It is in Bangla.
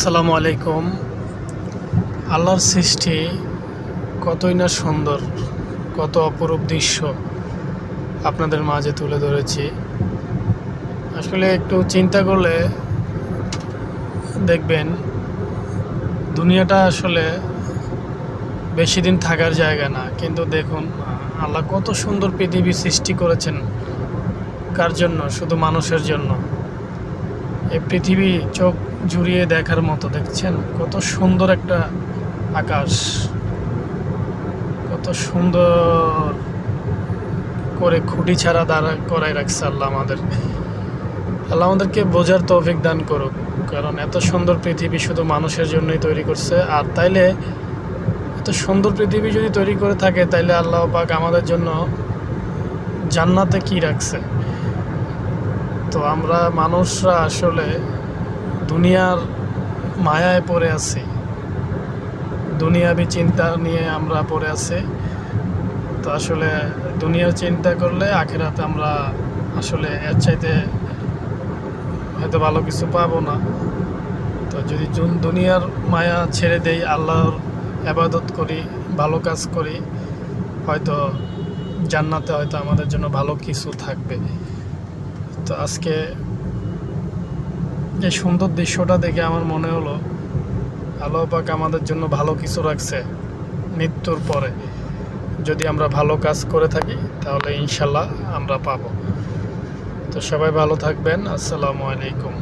আসসালামু আলাইকুম। আল্লাহর সৃষ্টি কতই না সুন্দর, কত অপরূপ দৃশ্য আপনাদের মাঝে তুলে ধরেছি। আসলে একটু চিন্তা করলে দেখবেন দুনিয়াটা আসলে বেশি দিন থাকার জায়গা না। কিন্তু দেখুন আল্লাহ কত সুন্দর পৃথিবী সৃষ্টি করেছেন, কার জন্য? শুধু মানুষের জন্য। এই পৃথিবী চোখ জুড়িয়ে দেখার মতো, দেখছেন কত সুন্দর একটা আকাশ, কত সুন্দর করে খুঁটি ছাড়া দাঁড়া করাই রাখছে আল্লাহ আমাদেরকে বোঝার তৌফিক দান করুক। কারণ এত সুন্দর পৃথিবী শুধু মানুষের জন্যই তৈরি করছে। আর তাইলে এত সুন্দর পৃথিবী যদি তৈরি করে থাকে, তাইলে আল্লাহ পাক আমাদের জন্য জান্নাতে কি রাখছে। তো আমরা মানুষরা আসলে দুনিয়ার মায়ায় পড়ে আছি, দুনিয়াবি চিন্তা নিয়ে আমরা পড়ে আছি। তো আসলে দুনিয়ার চিন্তা করলে আখিরাতে আমরা আসলে এর চাইতে হয়তো ভালো কিছু পাবো না। তো যদি দুনিয়ার মায়া ছেড়ে দেই, আল্লাহর ইবাদত করি, ভালো কাজ করি, হয়তো জান্নাতে হয়তো আমাদের জন্য ভালো কিছু থাকবে। তো আজকে যে সুন্দর দৃশ্যটা দেখে আমার মনে হলো আল্লাহ পাক আমাদের জন্য ভালো কিছু রাখছে মৃত্যুর পরে। যদি আমরা ভালো কাজ করে থাকি তাহলে ইনশাল্লাহ আমরা পাবো। তো সবাই ভালো থাকবেন। আসসালামু আলাইকুম।